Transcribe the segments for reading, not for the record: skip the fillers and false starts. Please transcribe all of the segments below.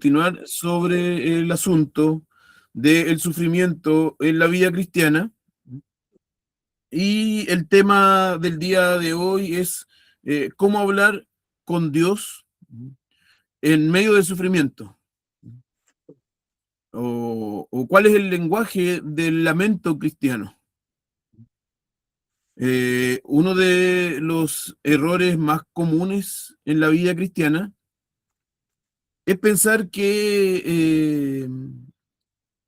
continuar sobre el asunto del sufrimiento en la vida cristiana. Y el tema del día de hoy es cómo hablar con Dios en medio del sufrimiento. O cuál es el lenguaje del lamento cristiano. Uno de los errores más comunes en la vida cristiana es pensar que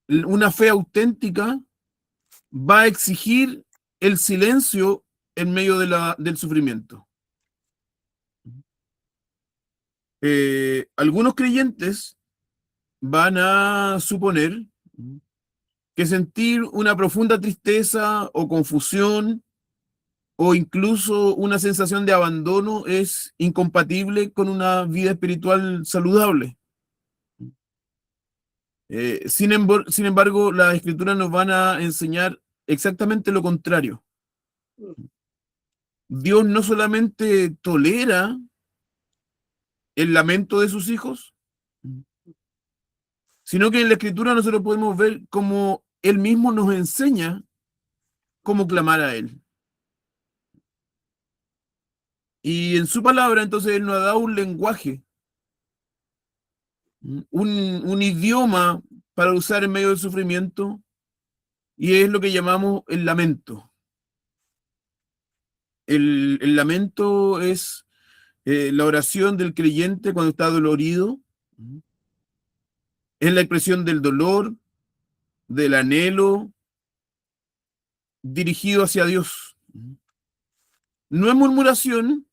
una fe auténtica va a exigir el silencio en medio del sufrimiento. Algunos creyentes van a suponer que sentir una profunda tristeza o confusión o incluso una sensación de abandono es incompatible con una vida espiritual saludable. Sin embargo, las escrituras nos van a enseñar exactamente lo contrario. Dios no solamente tolera el lamento de sus hijos, sino que en la escritura nosotros podemos ver cómo Él mismo nos enseña cómo clamar a Él. Y en su palabra, entonces, Él nos ha dado un lenguaje, un idioma para usar en medio del sufrimiento, y es lo que llamamos el lamento. El lamento es la oración del creyente cuando está dolorido, es la expresión del dolor, del anhelo dirigido hacia Dios. No es murmuración,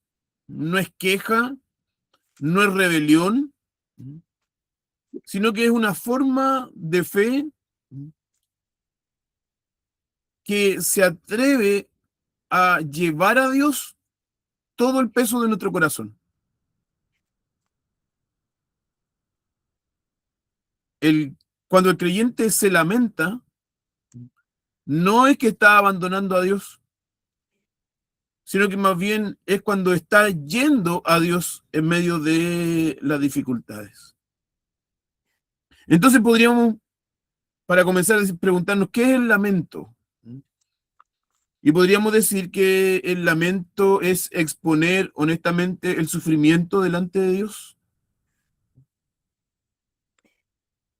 no es queja, no es rebelión, sino que es una forma de fe que se atreve a llevar a Dios todo el peso de nuestro corazón. Cuando el creyente se lamenta, no es que está abandonando a Dios, sino que más bien es cuando está yendo a Dios en medio de las dificultades. Entonces podríamos, para comenzar, preguntarnos, ¿qué es el lamento? Y podríamos decir que el lamento es exponer honestamente el sufrimiento delante de Dios.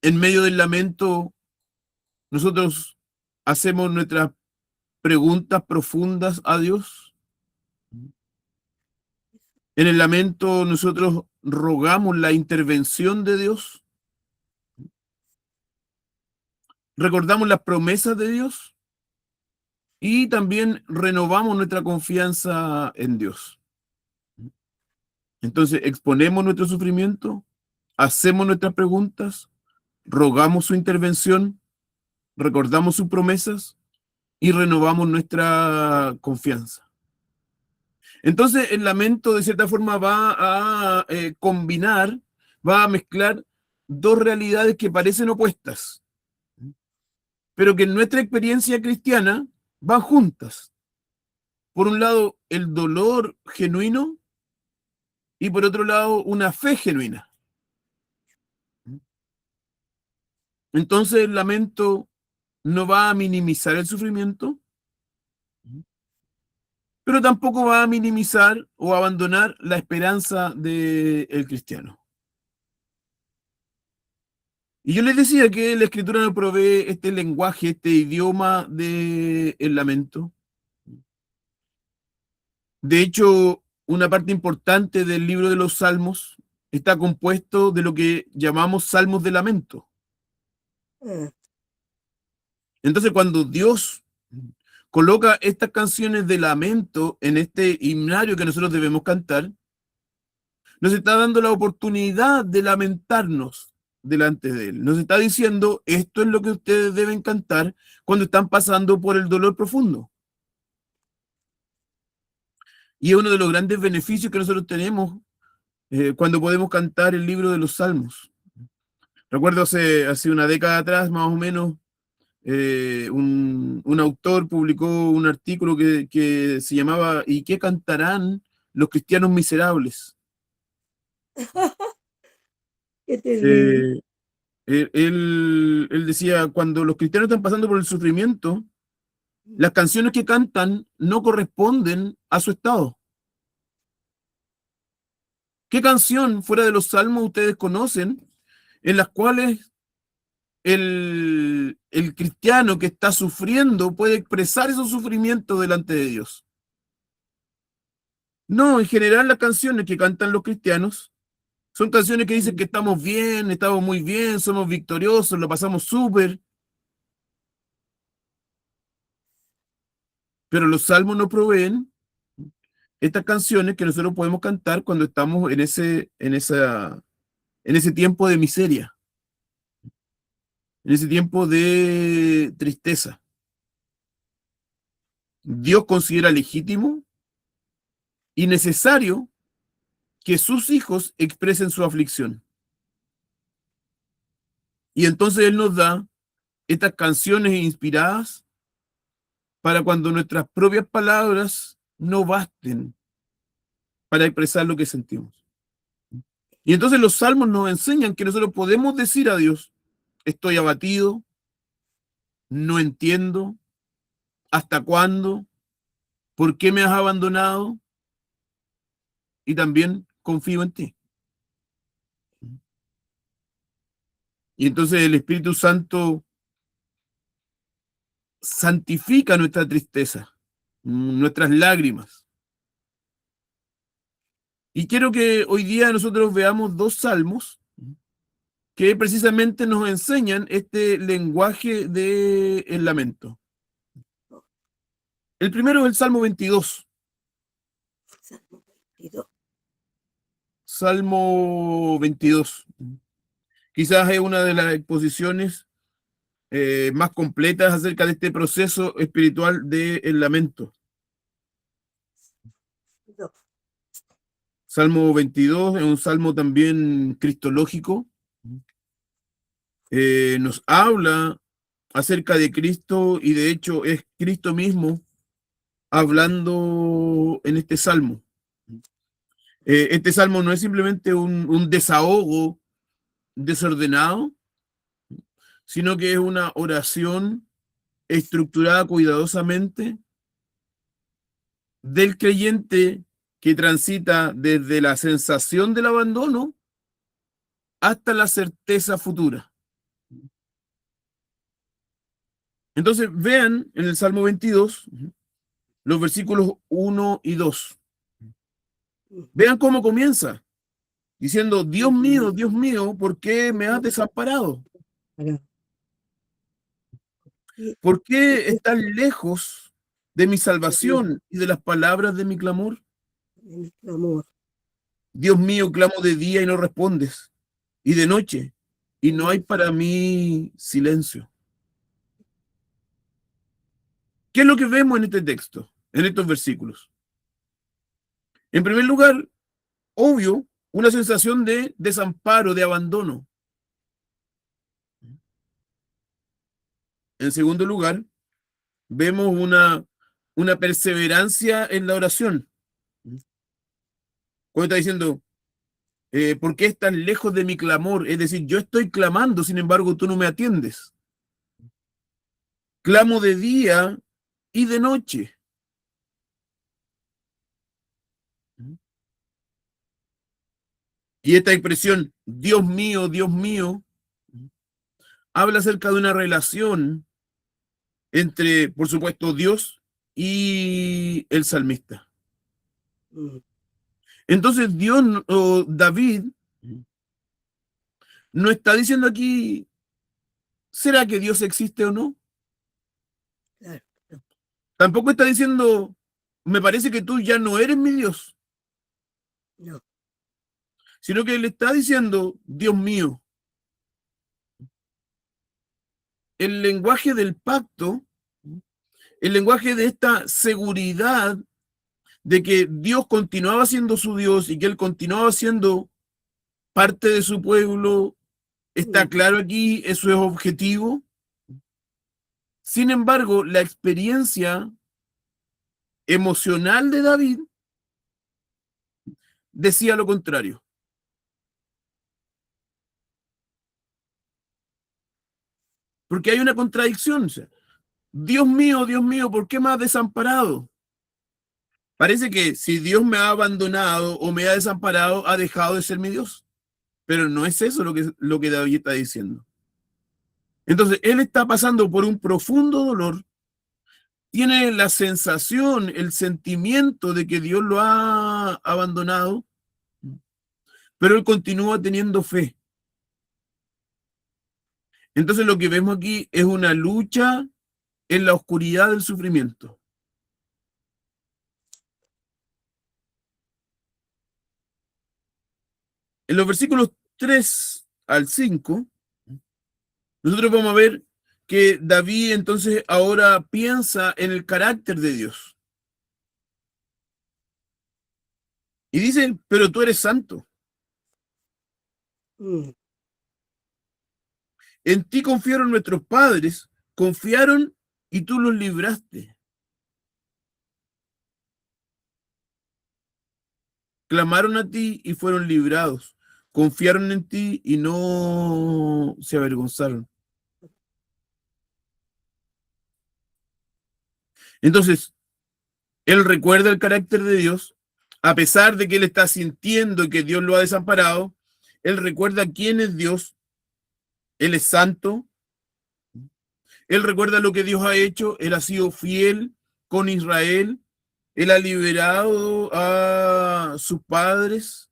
En medio del lamento, nosotros hacemos nuestras preguntas profundas a Dios. En el lamento, nosotros rogamos la intervención de Dios. Recordamos las promesas de Dios. Y también renovamos nuestra confianza en Dios. Entonces, exponemos nuestro sufrimiento, hacemos nuestras preguntas, rogamos su intervención, recordamos sus promesas y renovamos nuestra confianza. Entonces, el lamento, de cierta forma, va a combinar, va a mezclar dos realidades que parecen opuestas, pero que en nuestra experiencia cristiana van juntas. Por un lado, el dolor genuino y por otro lado, una fe genuina. Entonces, el lamento no va a minimizar el sufrimiento, pero tampoco va a minimizar o abandonar la esperanza del cristiano. Y yo les decía que la Escritura nos provee este lenguaje, este idioma del lamento. De hecho, una parte importante del libro de los Salmos está compuesto de lo que llamamos salmos de lamento. Entonces, cuando Dios coloca estas canciones de lamento en este himnario que nosotros debemos cantar, nos está dando la oportunidad de lamentarnos delante de Él. Nos está diciendo, esto es lo que ustedes deben cantar cuando están pasando por el dolor profundo. Y es uno de los grandes beneficios que nosotros tenemos cuando podemos cantar el libro de los Salmos. Recuerdo hace una década atrás, más o menos, un autor publicó un artículo que se llamaba ¿Y qué cantarán los cristianos miserables? Qué terrible. Eh, él decía, cuando los cristianos están pasando por el sufrimiento, las canciones que cantan no corresponden a su estado. ¿Qué canción fuera de los salmos ustedes conocen en las cuales el cristiano que está sufriendo puede expresar esos sufrimientos delante de Dios? No, en general las canciones que cantan los cristianos son canciones que dicen que estamos bien, estamos muy bien, somos victoriosos, lo pasamos súper, pero los salmos no proveen estas canciones que nosotros podemos cantar cuando estamos en ese tiempo de miseria, en ese tiempo de tristeza. Dios considera legítimo y necesario que sus hijos expresen su aflicción. Y entonces Él nos da estas canciones inspiradas para cuando nuestras propias palabras no basten para expresar lo que sentimos. Y entonces los salmos nos enseñan que nosotros podemos decir a Dios, estoy abatido, no entiendo, ¿hasta cuándo? ¿Por qué me has abandonado? Y también confío en ti. Y entonces el Espíritu Santo santifica nuestra tristeza, nuestras lágrimas. Y quiero que hoy día nosotros veamos dos salmos que precisamente nos enseñan este lenguaje del lamento. El primero es el Salmo 22. Salmo 22. Salmo 22. Quizás es una de las exposiciones más completas acerca de este proceso espiritual del lamento. Salmo 22 es un salmo también cristológico. Nos habla acerca de Cristo y de hecho es Cristo mismo hablando en este salmo. Este salmo no es simplemente un desahogo desordenado, sino que es una oración estructurada cuidadosamente del creyente que transita desde la sensación del abandono hasta la certeza futura. Entonces, vean en el Salmo 22 los versículos 1 y 2. Vean cómo comienza, diciendo, Dios mío, ¿por qué me has desamparado? ¿Por qué estás lejos de mi salvación y de las palabras de mi clamor? Dios mío, clamo de día y no respondes, y de noche, y no hay para mí silencio. ¿Qué es lo que vemos en este texto, en estos versículos? En primer lugar, obvio, una sensación de desamparo, de abandono. En segundo lugar, vemos una perseverancia en la oración. Cuando está diciendo, ¿por qué estás lejos de mi clamor? Es decir, yo estoy clamando, sin embargo, tú no me atiendes. Clamo de día y de noche. Y esta expresión, Dios mío, habla acerca de una relación entre, por supuesto, Dios y el salmista. Entonces, Dios o David no está diciendo aquí, ¿será que Dios existe o no? Claro. Tampoco está diciendo, me parece que tú ya no eres mi Dios. No. Sino que le está diciendo, Dios mío. El lenguaje del pacto, el lenguaje de esta seguridad de que Dios continuaba siendo su Dios y que Él continuaba siendo parte de su pueblo, está claro aquí, eso es objetivo. Sin embargo, la experiencia emocional de David decía lo contrario. Porque hay una contradicción. O sea, Dios mío, ¿por qué me has desamparado? Parece que si Dios me ha abandonado o me ha desamparado, ha dejado de ser mi Dios. Pero no es eso lo que David está diciendo. Entonces, él está pasando por un profundo dolor, tiene la sensación, el sentimiento de que Dios lo ha abandonado, pero él continúa teniendo fe. Entonces, lo que vemos aquí es una lucha en la oscuridad del sufrimiento. En los versículos 3 al 5, nosotros vamos a ver que David entonces ahora piensa en el carácter de Dios. Y dice, pero tú eres santo. mm, En ti confiaron nuestros padres, confiaron y tú los libraste. Clamaron a ti y fueron librados. Confiaron en ti y no se avergonzaron. Entonces, él recuerda el carácter de Dios, a pesar de que él está sintiendo que Dios lo ha desamparado, él recuerda quién es Dios, él es santo, él recuerda lo que Dios ha hecho, él ha sido fiel con Israel, él ha liberado a sus padres,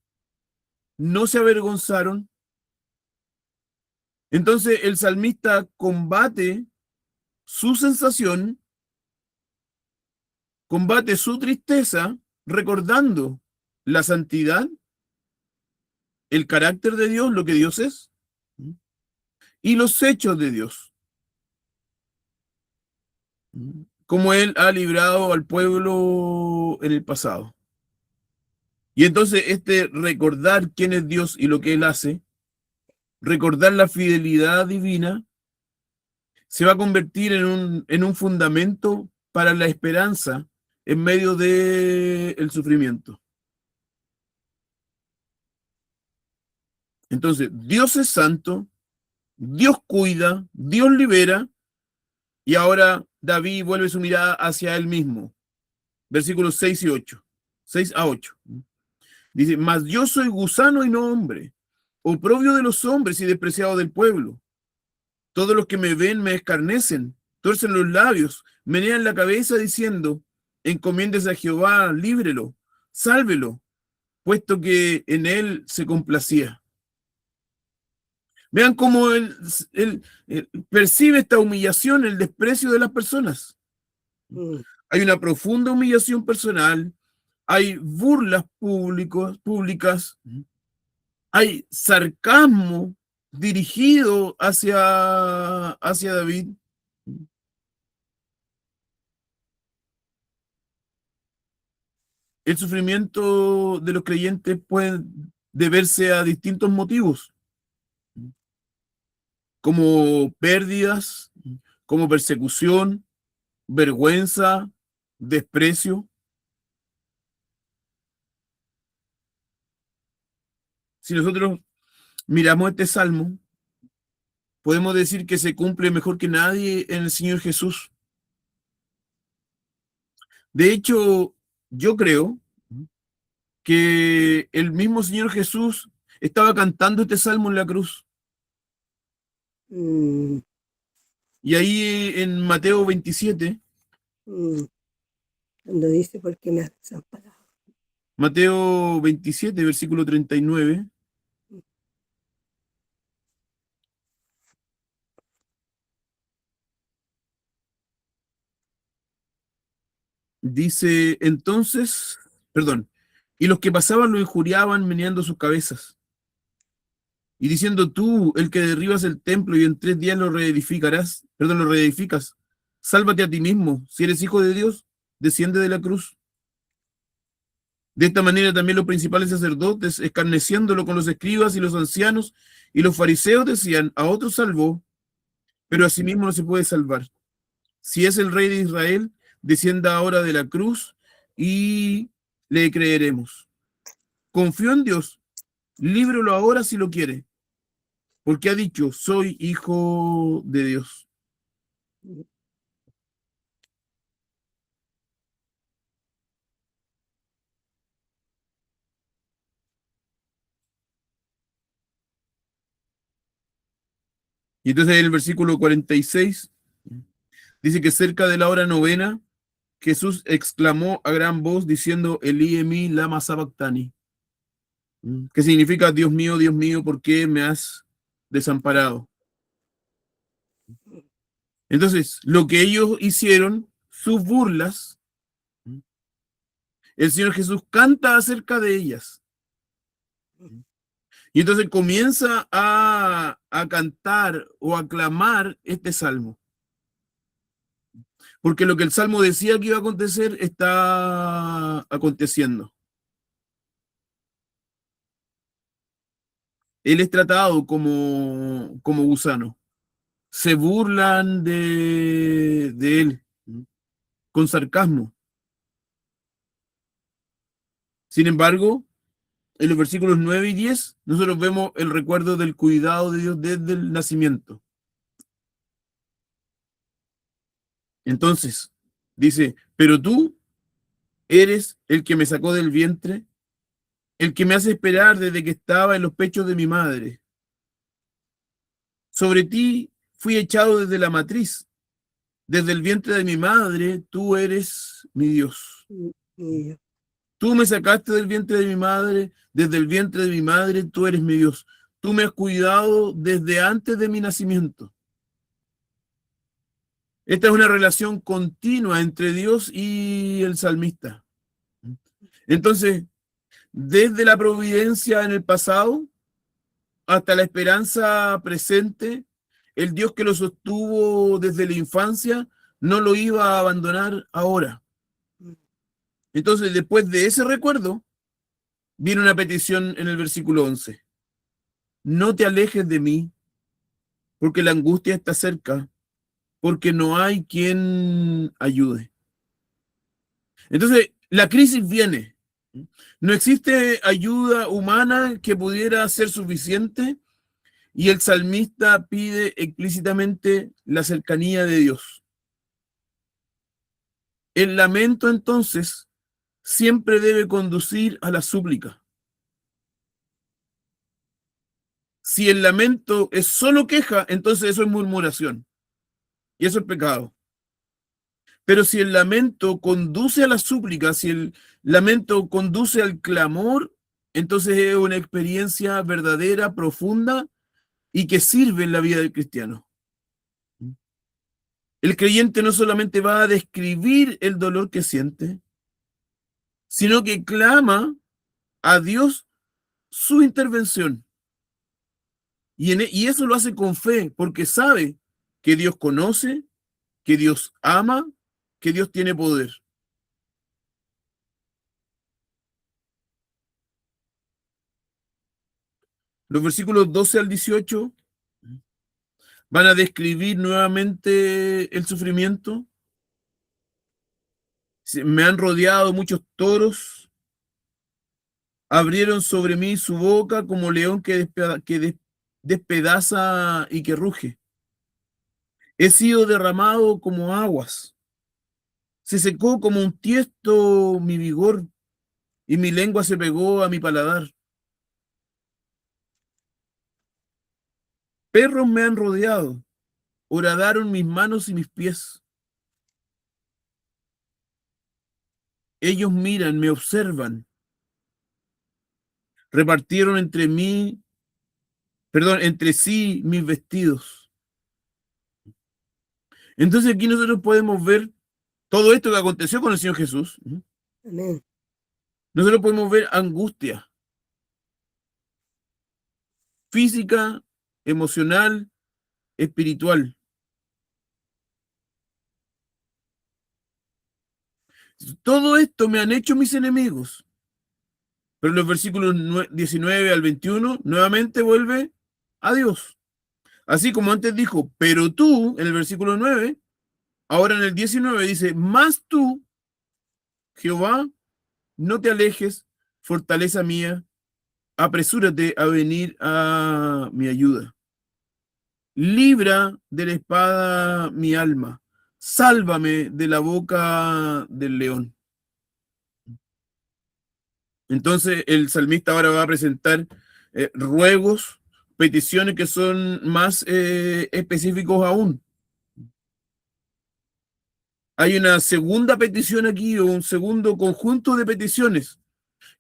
no se avergonzaron. Entonces el salmista combate su sensación, combate su tristeza, recordando la santidad, el carácter de Dios, lo que Dios es, y los hechos de Dios, como Él ha librado al pueblo en el pasado. Y entonces recordar quién es Dios y lo que Él hace, recordar la fidelidad divina, se va a convertir en un fundamento para la esperanza en medio del sufrimiento. Entonces, Dios es santo, Dios cuida, Dios libera, y ahora David vuelve su mirada hacia él mismo. Versículos 6 y 8. 6 a 8. Dice, mas yo soy gusano y no hombre, oprobio de los hombres y despreciado del pueblo. Todos los que me ven me escarnecen, tuercen los labios, menean la cabeza diciendo, encomiéndese a Jehová, líbrelo, sálvelo, puesto que en él se complacía. Vean cómo él percibe esta humillación, el desprecio de las personas. mm, Hay una profunda humillación personal, hay burlas públicas, hay sarcasmo dirigido hacia David. El sufrimiento de los creyentes puede deberse a distintos motivos, como pérdidas, como persecución, vergüenza, desprecio. Si nosotros miramos este salmo, podemos decir que se cumple mejor que nadie en el Señor Jesús. De hecho, yo creo que el mismo Señor Jesús estaba cantando este salmo en la cruz. mm, Y ahí en Mateo 27, mm, cuando dice, ¿por qué me has desamparado? Mateo 27, versículo 39, dice entonces, perdón, y los que pasaban lo injuriaban meneando sus cabezas y diciendo tú, el que derribas el templo y en 3 días lo lo reedificas, sálvate a ti mismo, si eres hijo de Dios, desciende de la cruz. De esta manera también los principales sacerdotes, escarneciéndolo con los escribas y los ancianos y los fariseos, decían, a otro salvó, pero a sí mismo no se puede salvar. Si es el rey de Israel, descienda ahora de la cruz y le creeremos. Confío en Dios, líbrelo ahora si lo quiere, porque ha dicho, soy hijo de Dios. Y entonces en el versículo 46 dice que cerca de la hora novena, Jesús exclamó a gran voz diciendo, Elí, Emí, lama sabactani, que significa, Dios mío, ¿por qué me has desamparado? Entonces, lo que ellos hicieron, sus burlas, el Señor Jesús canta acerca de ellas. Y entonces comienza a cantar o a clamar este salmo. Porque lo que el salmo decía que iba a acontecer está aconteciendo. Él es tratado como gusano. Se burlan de él con sarcasmo. Sin embargo, en los versículos 9 y 10, nosotros vemos el recuerdo del cuidado de Dios desde el nacimiento. Entonces, dice, pero tú eres el que me sacó del vientre, el que me hace esperar desde que estaba en los pechos de mi madre. Sobre ti fui echado desde la matriz, desde el vientre de mi madre, tú eres mi Dios. Tú me sacaste del vientre de mi madre, desde el vientre de mi madre, tú eres mi Dios. Tú me has cuidado desde antes de mi nacimiento. Esta es una relación continua entre Dios y el salmista. Entonces, desde la providencia en el pasado hasta la esperanza presente, el Dios que lo sostuvo desde la infancia no lo iba a abandonar ahora. Entonces, después de ese recuerdo, viene una petición en el versículo 11. No te alejes de mí, porque la angustia está cerca, porque no hay quien ayude. Entonces, la crisis viene. No existe ayuda humana que pudiera ser suficiente y el salmista pide explícitamente la cercanía de Dios. El lamento, entonces, siempre debe conducir a la súplica. Si el lamento es solo queja, entonces eso es murmuración y eso es pecado. Pero si el lamento conduce a la súplica, si el lamento conduce al clamor, entonces es una experiencia verdadera, profunda y que sirve en la vida del cristiano. El creyente no solamente va a describir el dolor que siente, sino que clama a Dios su intervención. Y eso lo hace con fe, porque sabe que Dios conoce, que Dios ama, que Dios tiene poder. Los versículos 12 al 18 van a describir nuevamente el sufrimiento. Me han rodeado muchos toros, abrieron sobre mí su boca como león que despedaza y que ruge. He sido derramado como aguas, se secó como un tiesto mi vigor y mi lengua se pegó a mi paladar. Perros me han rodeado, horadaron mis manos y mis pies. Ellos miran, me observan, repartieron entre sí mis vestidos. Entonces aquí nosotros podemos ver todo esto que aconteció con el Señor Jesús. Amén. Nosotros podemos ver angustia física, emocional, espiritual. Todo esto me han hecho mis enemigos. Pero en los versículos 19 al 21, nuevamente vuelve a Dios. Así como antes dijo, pero tú, en el versículo 9, ahora en el 19 dice, más tú, Jehová, no te alejes, fortaleza mía, apresúrate a venir a mi ayuda. libra de la espada mi alma, sálvame de la boca del león. Entonces el salmista ahora va a presentar ruegos, peticiones que son más específicos aún. Hay una segunda petición aquí, o un segundo conjunto de peticiones,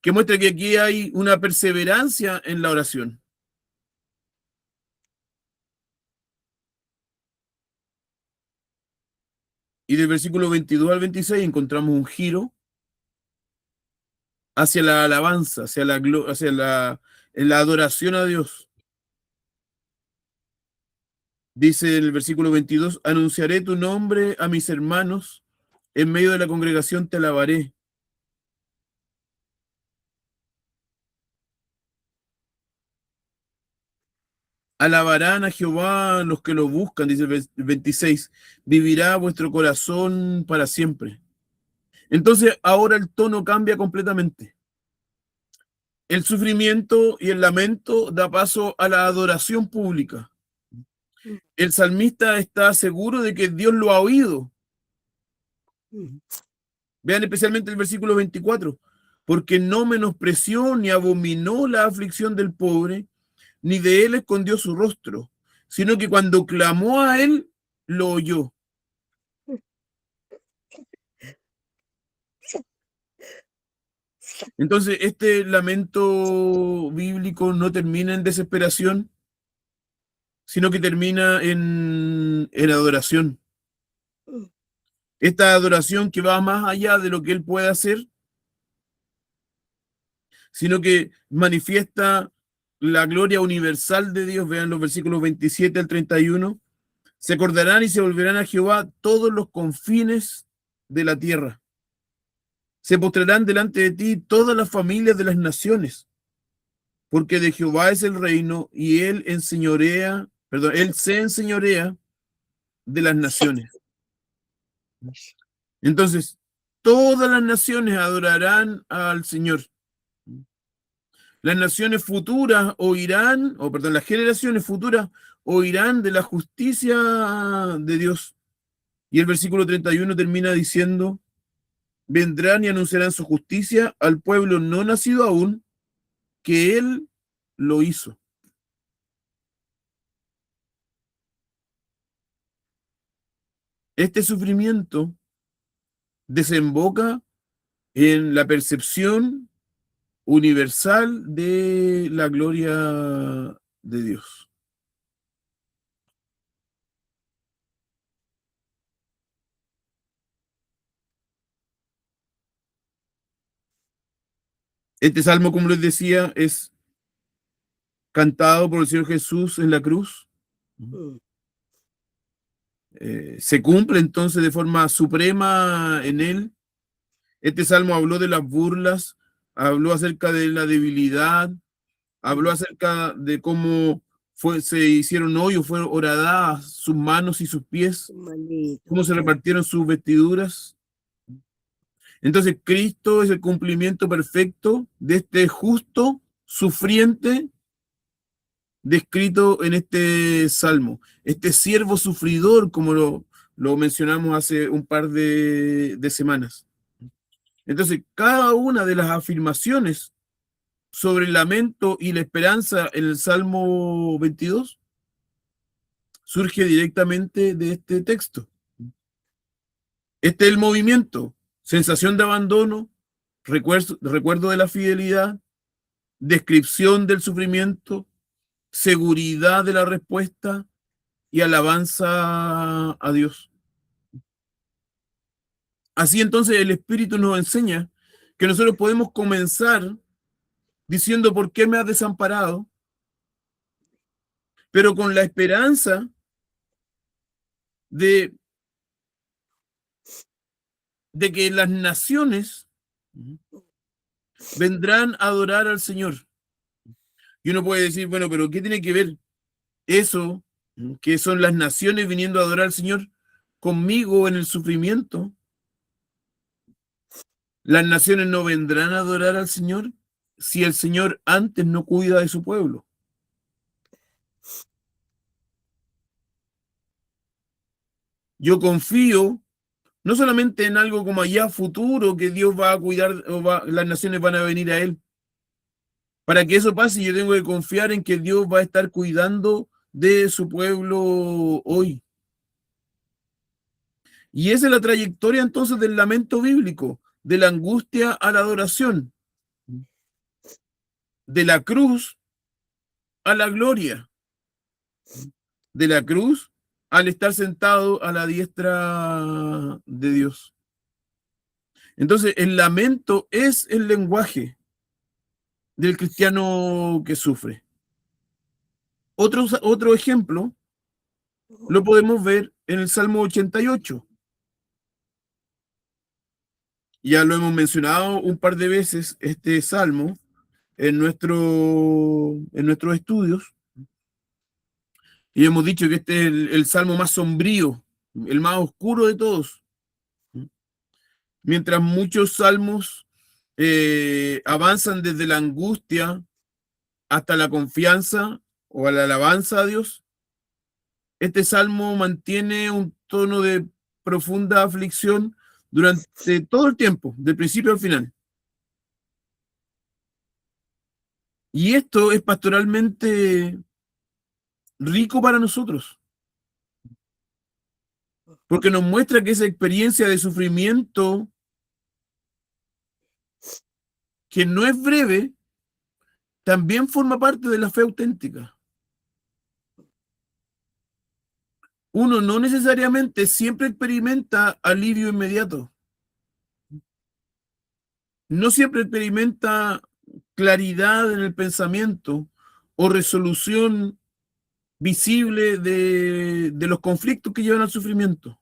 que muestra que aquí hay una perseverancia en la oración. Y del versículo 22 al 26 encontramos un giro hacia la alabanza, hacia la adoración a Dios. Dice en el versículo 22, anunciaré tu nombre a mis hermanos, en medio de la congregación te alabaré. Alabarán a Jehová los que lo buscan, dice el 26, vivirá vuestro corazón para siempre. Entonces ahora el tono cambia completamente. El sufrimiento y el lamento da paso a la adoración pública. El salmista está seguro de que Dios lo ha oído. Vean especialmente el versículo 24, porque no menospreció ni abominó la aflicción del pobre, ni de él escondió su rostro, sino que cuando clamó a él, lo oyó. Entonces, este lamento bíblico no termina en desesperación, sino que termina en adoración. Esta adoración que va más allá de lo que él puede hacer, sino que manifiesta la gloria universal de Dios. Vean los versículos 27 al 31. Se acordarán y se volverán a Jehová todos los confines de la tierra. Se postrarán delante de ti todas las familias de las naciones, porque de Jehová es el reino y él se enseñorea de las naciones. Entonces, todas las naciones adorarán al Señor. Las naciones futuras las generaciones futuras oirán de la justicia de Dios. Y el versículo 31 termina diciendo, vendrán y anunciarán su justicia al pueblo no nacido aún, que él lo hizo. Este sufrimiento desemboca en la percepción universal de la gloria de Dios. Este salmo, como les decía, es cantado por el Señor Jesús en la cruz. Se cumple entonces de forma suprema en él. Este salmo habló de las burlas, habló acerca de la debilidad, habló acerca de cómo se hicieron hoyos, fueron horadadas sus manos y sus pies, cómo se repartieron sus vestiduras. Entonces Cristo es el cumplimiento perfecto de este justo sufriente descrito en este salmo, este siervo sufridor, como lo mencionamos hace un par de semanas. Entonces, cada una de las afirmaciones sobre el lamento y la esperanza en el Salmo 22 surge directamente de este texto. Este es el movimiento, sensación de abandono, recuerdo de la fidelidad, descripción del sufrimiento, seguridad de la respuesta y alabanza a Dios. Así entonces el Espíritu nos enseña que nosotros podemos comenzar diciendo, ¿por qué me has desamparado? Pero con la esperanza de que las naciones vendrán a adorar al Señor. Y uno puede decir, bueno, pero ¿qué tiene que ver eso, que son las naciones viniendo a adorar al Señor, conmigo en el sufrimiento? Las naciones no vendrán a adorar al Señor si el Señor antes no cuida de su pueblo. Yo confío no solamente en algo como allá futuro, que Dios va a cuidar, las naciones van a venir a Él. Para que eso pase, yo tengo que confiar en que Dios va a estar cuidando de su pueblo hoy. Y esa es la trayectoria entonces del lamento bíblico, de la angustia a la adoración, de la cruz a la gloria, de la cruz al estar sentado a la diestra de Dios. Entonces, el lamento es el lenguaje del cristiano que sufre. Otro ejemplo lo podemos ver en el Salmo 88. Ya lo hemos mencionado un par de veces, este salmo, en nuestros estudios, y hemos dicho que este es el salmo más sombrío, el más oscuro de todos. Mientras muchos salmos avanzan desde la angustia hasta la confianza o a la alabanza a Dios, este salmo mantiene un tono de profunda aflicción durante todo el tiempo, del principio al final. Y esto es pastoralmente rico para nosotros, porque nos muestra que esa experiencia de sufrimiento, que no es breve, también forma parte de la fe auténtica. Uno no necesariamente siempre experimenta alivio inmediato. No siempre experimenta claridad en el pensamiento o resolución visible de los conflictos que llevan al sufrimiento.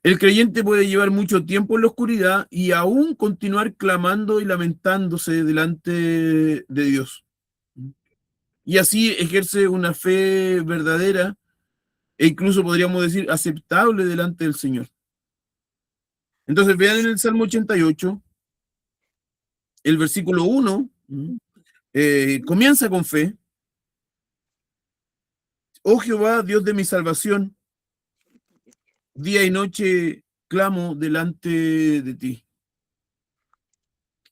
El creyente puede llevar mucho tiempo en la oscuridad y aún continuar clamando y lamentándose delante de Dios. Y así ejerce una fe verdadera e incluso podríamos decir aceptable delante del Señor. Entonces vean en el Salmo 88, el versículo 1, comienza con fe. Oh Jehová, Dios de mi salvación, día y noche clamo delante de ti.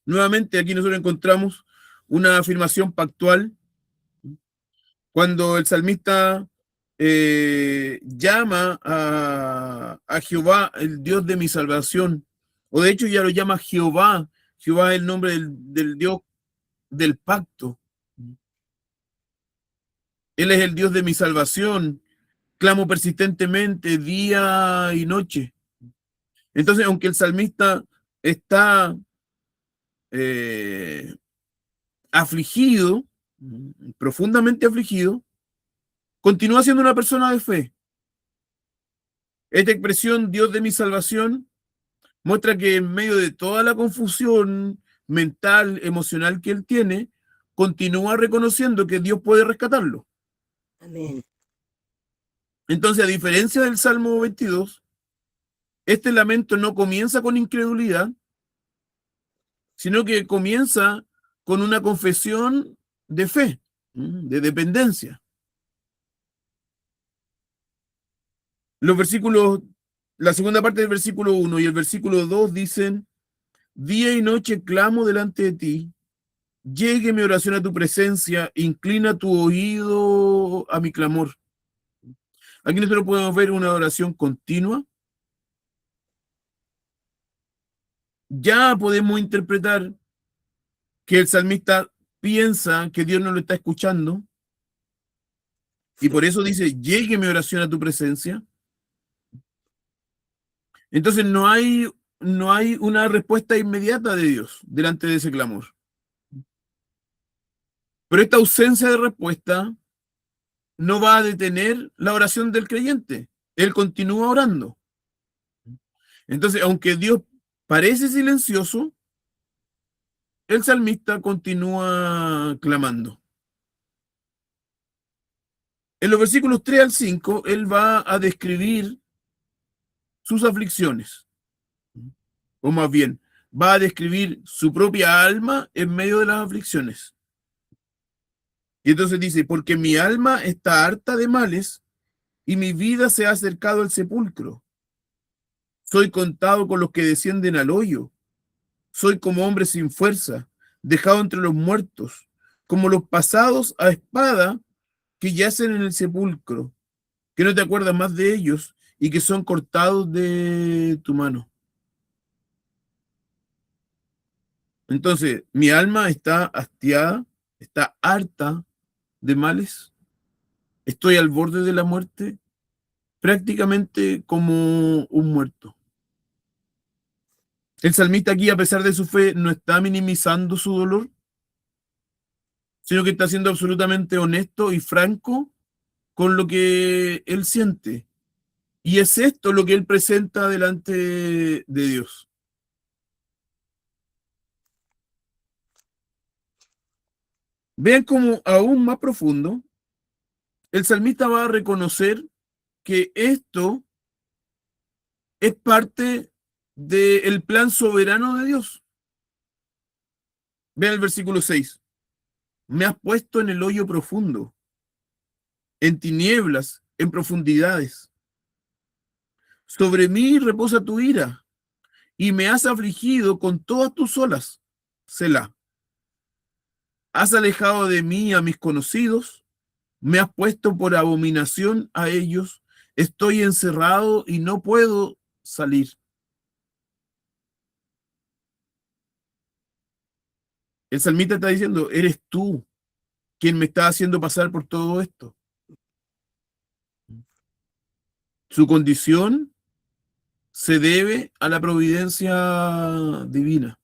Nuevamente aquí nosotros encontramos una afirmación pactual cuando el salmista llama a Jehová, el Dios de mi salvación, o de hecho ya lo llama Jehová. Jehová es el nombre del Dios del pacto. Él es el Dios de mi salvación. Clamo persistentemente día y noche. Entonces, aunque el salmista está afligido, profundamente afligido, continúa siendo una persona de fe. Esta expresión, Dios de mi salvación, muestra que en medio de toda la confusión mental, emocional que él tiene, continúa reconociendo que Dios puede rescatarlo. Amén. Entonces, a diferencia del Salmo 22, este lamento no comienza con incredulidad, sino que comienza con una confesión de fe, de dependencia. Los versículos, la segunda parte del versículo 1 y el versículo 2 dicen: día y noche clamo delante de ti, llegue mi oración a tu presencia, inclina tu oído a mi clamor. Aquí nosotros podemos ver una oración continua. Ya podemos interpretar que el salmista piensa que Dios no lo está escuchando y por eso dice: llegue mi oración a tu presencia. Entonces no hay una respuesta inmediata de Dios delante de ese clamor. Pero esta ausencia de respuesta no va a detener la oración del creyente. Él continúa orando. Entonces, aunque Dios parece silencioso, el salmista continúa clamando. En los versículos 3 al 5, él va a describir sus aflicciones, o más bien, va a describir su propia alma en medio de las aflicciones. Y entonces dice: porque mi alma está harta de males y mi vida se ha acercado al sepulcro. Soy contado con los que descienden al hoyo. Soy como hombre sin fuerza, dejado entre los muertos, como los pasados a espada que yacen en el sepulcro, que no te acuerdas más de ellos y que son cortados de tu mano. Entonces, mi alma está hastiada, está harta de males, estoy al borde de la muerte, prácticamente como un muerto. El salmista aquí, a pesar de su fe, no está minimizando su dolor, sino que está siendo absolutamente honesto y franco con lo que él siente. Y es esto lo que él presenta delante de Dios. Vean cómo aún más profundo, el salmista va a reconocer que esto es parte del plan soberano de Dios. Vean el versículo 6. Me has puesto en el hoyo profundo, en tinieblas, en profundidades. Sobre mí reposa tu ira, y me has afligido con todas tus olas. Selah. Has alejado de mí a mis conocidos, me has puesto por abominación a ellos. Estoy encerrado y no puedo salir. El salmista está diciendo, eres tú quien me está haciendo pasar por todo esto. Su condición se debe a la providencia divina.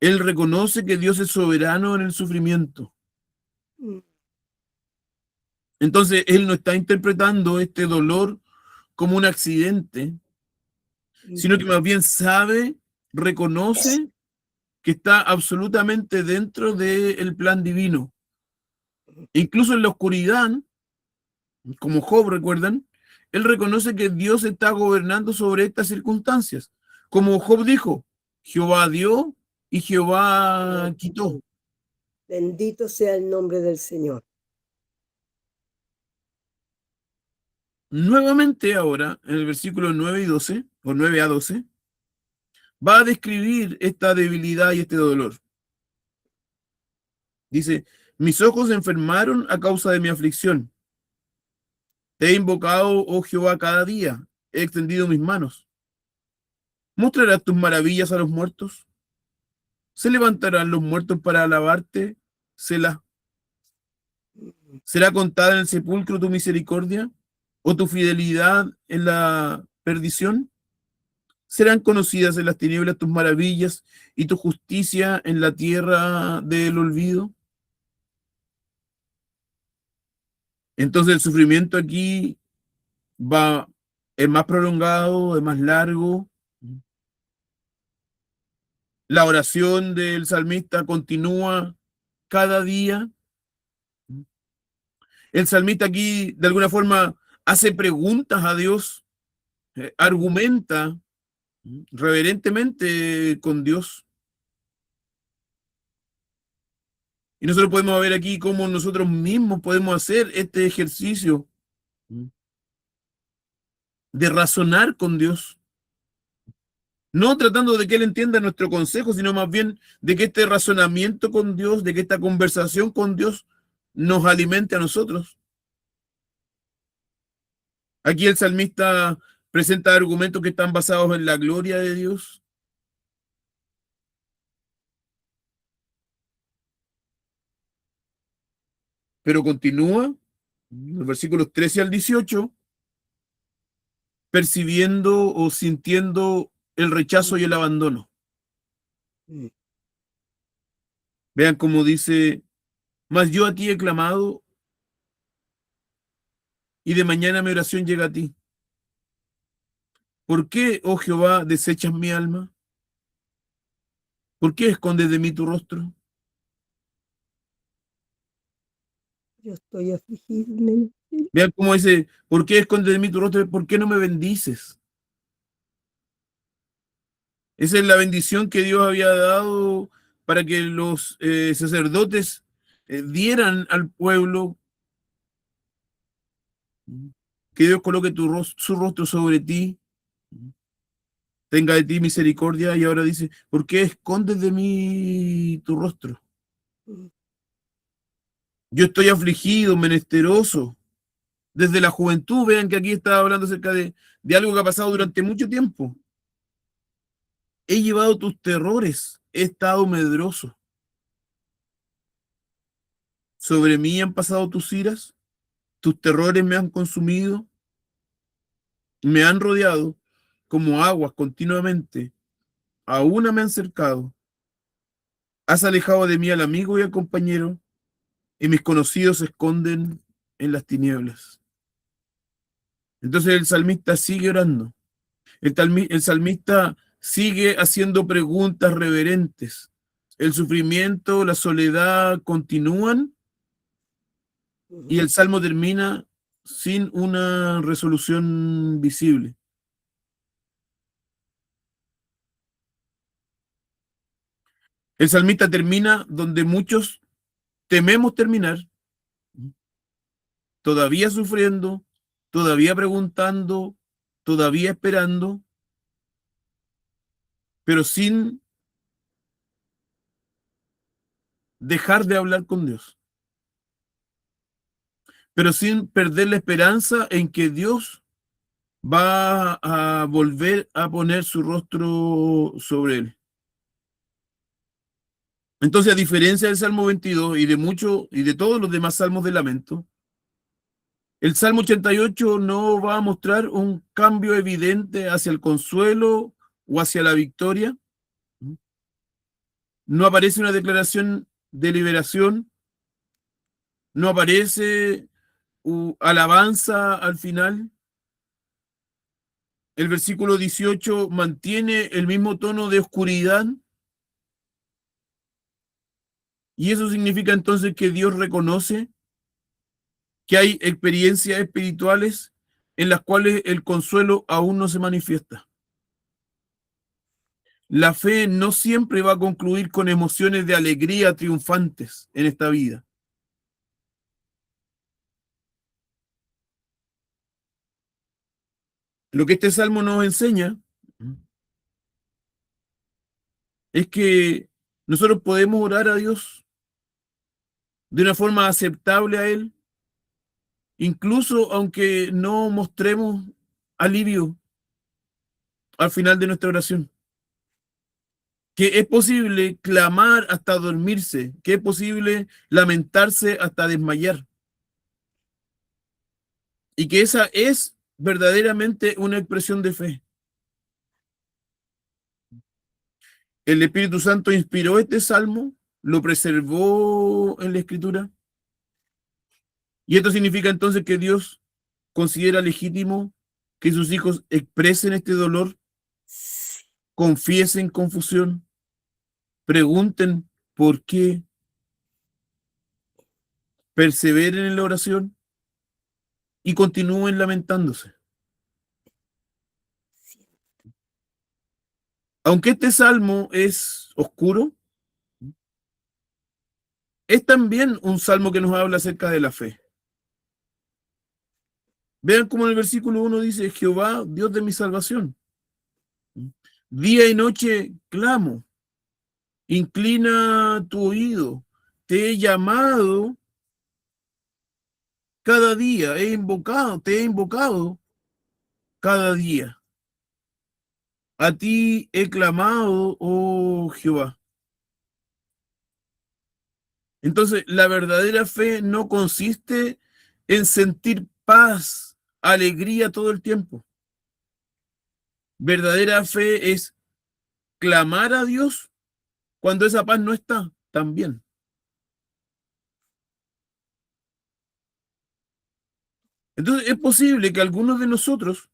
Él reconoce que Dios es soberano en el sufrimiento. Entonces, él no está interpretando este dolor como un accidente, sino que más bien sabe, reconoce que está absolutamente dentro del plan divino. Incluso en la oscuridad, como Job, ¿recuerdan? Él reconoce que Dios está gobernando sobre estas circunstancias. Como Job dijo, Jehová dio y Jehová quitó. Bendito sea el nombre del Señor. Nuevamente ahora, en el versículo 9 y 12, o 9 a 12, va a describir esta debilidad y este dolor. Dice, mis ojos se enfermaron a causa de mi aflicción. Te he invocado, oh Jehová, cada día. He extendido mis manos. ¿Mostrarás tus maravillas a los muertos? ¿Se levantarán los muertos para alabarte? Selah. ¿Será contada en el sepulcro tu misericordia o tu fidelidad en la perdición? ¿Serán conocidas en las tinieblas tus maravillas y tu justicia en la tierra del olvido? Entonces el sufrimiento aquí es más prolongado, es más largo. La oración del salmista continúa cada día. El salmista aquí, de alguna forma, hace preguntas a Dios, argumenta reverentemente con Dios. Y nosotros podemos ver aquí cómo nosotros mismos podemos hacer este ejercicio de razonar con Dios. No tratando de que Él entienda nuestro consejo, sino más bien de que este razonamiento con Dios, de que esta conversación con Dios nos alimente a nosotros. Aquí el salmista presenta argumentos que están basados en la gloria de Dios. Pero continúa, en los versículos 13 al 18, percibiendo o sintiendo el rechazo y el abandono. Vean cómo dice, mas yo a ti he clamado y de mañana mi oración llega a ti. ¿Por qué, oh Jehová, desechas mi alma? ¿Por qué escondes de mí tu rostro? Yo estoy afligido. Vean cómo dice, ¿por qué escondes de mí tu rostro? ¿Por qué no me bendices? Esa es la bendición que Dios había dado para que los sacerdotes dieran al pueblo que Dios coloque su rostro sobre ti, tenga de ti misericordia, y ahora dice, ¿por qué escondes de mí tu rostro? Yo estoy afligido, menesteroso, desde la juventud. Vean que aquí está hablando acerca de algo que ha pasado durante mucho tiempo. He llevado tus terrores, he estado medroso. Sobre mí han pasado tus iras, tus terrores me han consumido, me han rodeado como aguas continuamente, a una me han cercado. Has alejado de mí al amigo y al compañero, y mis conocidos se esconden en las tinieblas. Entonces el salmista sigue orando. El salmista sigue haciendo preguntas reverentes. El sufrimiento, la soledad continúan, y el salmo termina sin una resolución visible. El salmista termina donde muchos tememos terminar, todavía sufriendo, todavía preguntando, todavía esperando, pero sin dejar de hablar con Dios, pero sin perder la esperanza en que Dios va a volver a poner su rostro sobre él. Entonces, a diferencia del Salmo 22 y de todos los demás salmos de lamento, el Salmo 88 no va a mostrar un cambio evidente hacia el consuelo o hacia la victoria. No aparece una declaración de liberación, no aparece alabanza al final. El versículo 18 mantiene el mismo tono de oscuridad, y eso significa entonces que Dios reconoce que hay experiencias espirituales en las cuales el consuelo aún no se manifiesta. La fe no siempre va a concluir con emociones de alegría triunfantes en esta vida. Lo que este salmo nos enseña es que nosotros podemos orar a Dios de una forma aceptable a Él, incluso aunque no mostremos alivio al final de nuestra oración. Que es posible clamar hasta dormirse, que es posible lamentarse hasta desmayar, y que esa es verdaderamente una expresión de fe. El Espíritu Santo inspiró este salmo, lo preservó en la Escritura, y esto significa entonces que Dios considera legítimo que sus hijos expresen este dolor, confiesen confusión, pregunten por qué, perseveren en la oración y continúen lamentándose. Aunque este salmo es oscuro, es también un salmo que nos habla acerca de la fe. Vean cómo en el versículo 1 dice: Jehová, Dios de mi salvación, día y noche clamo, inclina tu oído, te he llamado cada día, te he invocado cada día. A ti he clamado, oh Jehová. Entonces, la verdadera fe no consiste en sentir paz, alegría todo el tiempo. Verdadera fe es clamar a Dios cuando esa paz no está también. Entonces, es posible que algunos de nosotros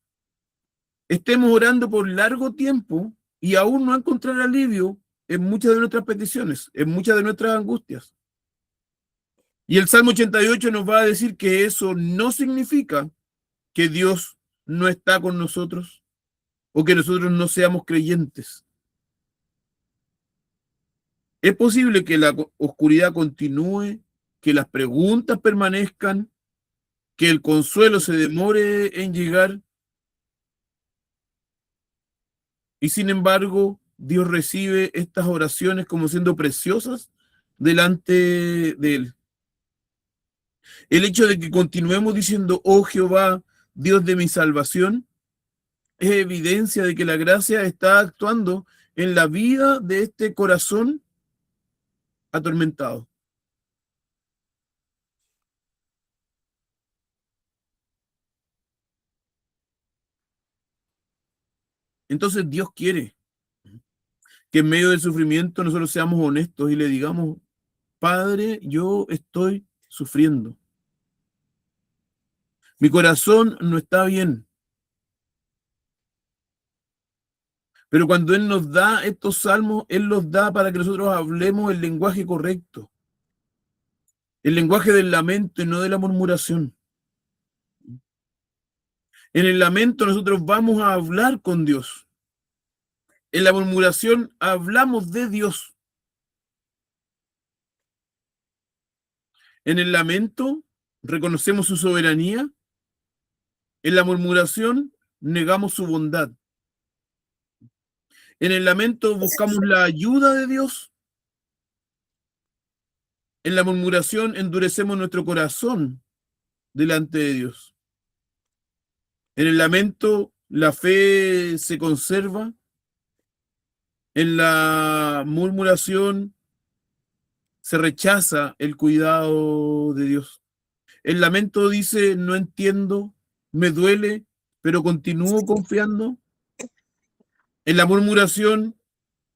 estemos orando por largo tiempo y aún no encontrar alivio en muchas de nuestras peticiones, en muchas de nuestras angustias. Y el Salmo 88 nos va a decir que eso no significa que Dios no está con nosotros o que nosotros no seamos creyentes. Es posible que la oscuridad continúe, que las preguntas permanezcan, que el consuelo se demore en llegar, y sin embargo, Dios recibe estas oraciones como siendo preciosas delante de Él. El hecho de que continuemos diciendo, oh Jehová, Dios de mi salvación, es evidencia de que la gracia está actuando en la vida de este corazón atormentado. Entonces Dios quiere que en medio del sufrimiento nosotros seamos honestos y le digamos, Padre, yo estoy sufriendo. Mi corazón no está bien. Pero cuando Él nos da estos salmos, Él los da para que nosotros hablemos el lenguaje correcto, el lenguaje del lamento y no de la murmuración. En el lamento nosotros vamos a hablar con Dios. En la murmuración hablamos de Dios. En el lamento reconocemos su soberanía. En la murmuración negamos su bondad. En el lamento buscamos la ayuda de Dios. En la murmuración endurecemos nuestro corazón delante de Dios. En el lamento la fe se conserva. En la murmuración se rechaza el cuidado de Dios. El lamento dice, no entiendo, me duele, pero continúo confiando. En la murmuración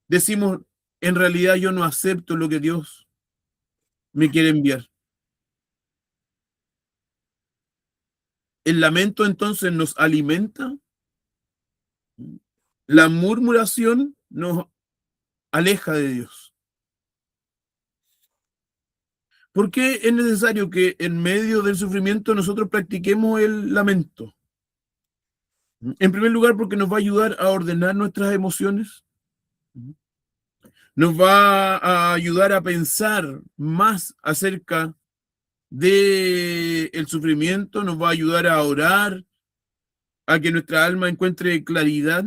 decimos, en realidad yo no acepto lo que Dios me quiere enviar. El lamento entonces nos alimenta. La murmuración nos aleja de Dios. ¿Por qué es necesario que en medio del sufrimiento nosotros practiquemos el lamento? En primer lugar, porque nos va a ayudar a ordenar nuestras emociones. Nos va a ayudar a pensar más acerca del sufrimiento, nos va a ayudar a orar, a que nuestra alma encuentre claridad.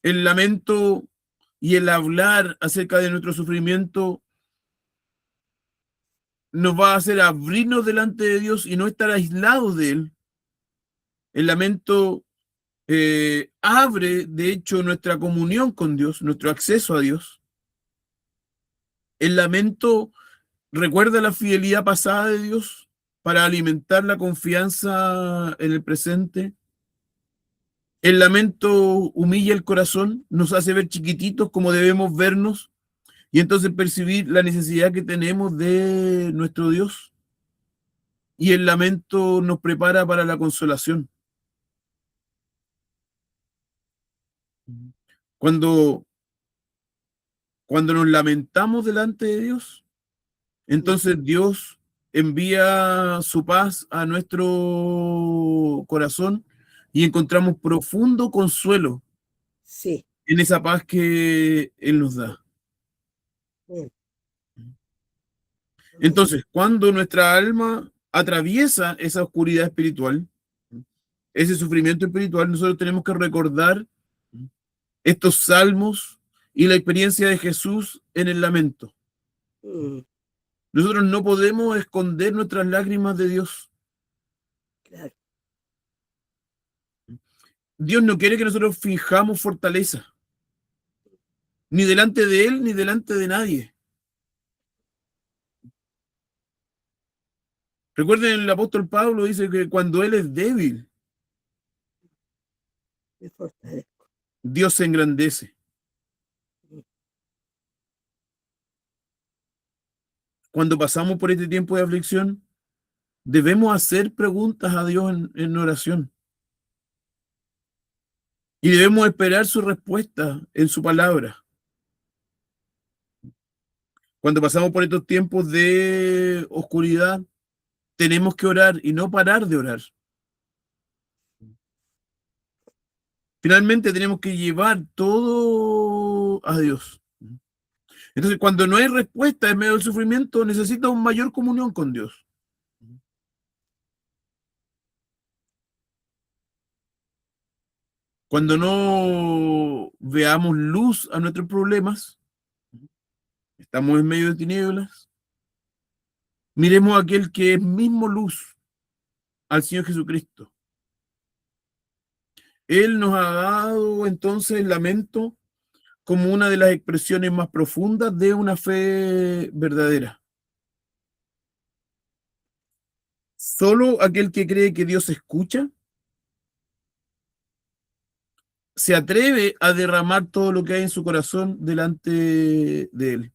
El lamento y el hablar acerca de nuestro sufrimiento nos va a hacer abrirnos delante de Dios y no estar aislados de Él. El lamento abre, de hecho, nuestra comunión con Dios, nuestro acceso a Dios. El lamento recuerda la fidelidad pasada de Dios para alimentar la confianza en el presente. El lamento humilla el corazón, nos hace ver chiquititos como debemos vernos y entonces percibir la necesidad que tenemos de nuestro Dios. Y el lamento nos prepara para la consolación. Cuando nos lamentamos delante de Dios, entonces Dios envía su paz a nuestro corazón y encontramos profundo consuelo en esa paz que Él nos da. Entonces, cuando nuestra alma atraviesa esa oscuridad espiritual, ese sufrimiento espiritual, nosotros tenemos que recordar estos salmos y la experiencia de Jesús en el lamento. Nosotros no podemos esconder nuestras lágrimas de Dios. Claro. Dios no quiere que nosotros fijamos fortaleza, ni delante de Él, ni delante de nadie. Recuerden, el apóstol Pablo dice que cuando Él es débil, Dios se engrandece. Cuando pasamos por este tiempo de aflicción, debemos hacer preguntas a Dios en oración. Y debemos esperar su respuesta en su palabra. Cuando pasamos por estos tiempos de oscuridad, tenemos que orar y no parar de orar. Finalmente tenemos que llevar todo a Dios. Entonces, cuando no hay respuesta en medio del sufrimiento, necesita una mayor comunión con Dios. Cuando no veamos luz a nuestros problemas, estamos en medio de tinieblas, miremos a aquel que es mismo luz, al Señor Jesucristo. Él nos ha dado entonces el lamento como una de las expresiones más profundas de una fe verdadera. Solo aquel que cree que Dios escucha se atreve a derramar todo lo que hay en su corazón delante de Él.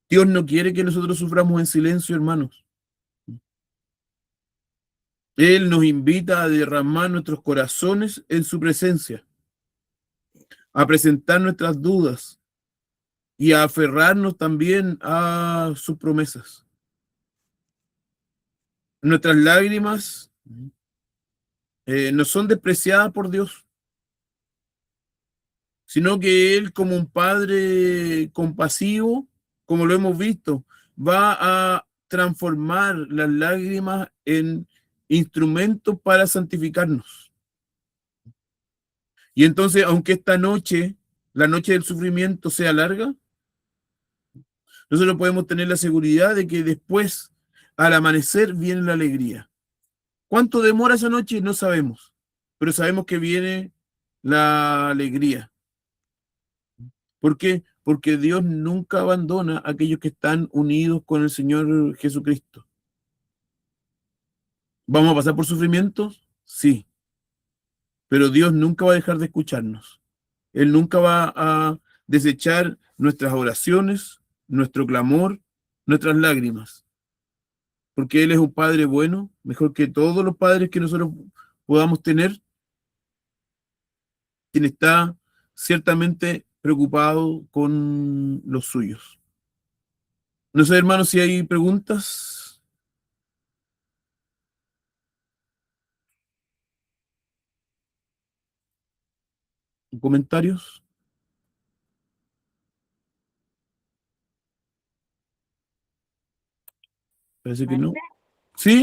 Dios no quiere que nosotros suframos en silencio, hermanos. Él nos invita a derramar nuestros corazones en su presencia, a presentar nuestras dudas y a aferrarnos también a sus promesas. Nuestras lágrimas no son despreciadas por Dios, sino que Él, como un padre compasivo, como lo hemos visto, va a transformar las lágrimas en instrumentos para santificarnos. Y entonces, aunque esta noche, la noche del sufrimiento, sea larga, nosotros podemos tener la seguridad de que después, al amanecer, viene la alegría. ¿Cuánto demora esa noche? No sabemos, pero sabemos que viene la alegría. ¿Por qué? Porque Dios nunca abandona a aquellos que están unidos con el Señor Jesucristo. ¿Vamos a pasar por sufrimientos? Sí, pero Dios nunca va a dejar de escucharnos. Él nunca va a desechar nuestras oraciones, nuestro clamor, nuestras lágrimas, porque Él es un Padre bueno, mejor que todos los padres que nosotros podamos tener, quien está ciertamente preocupado con los suyos. No sé, hermanos, si hay preguntas, comentarios. Parece que no. ¿Sí?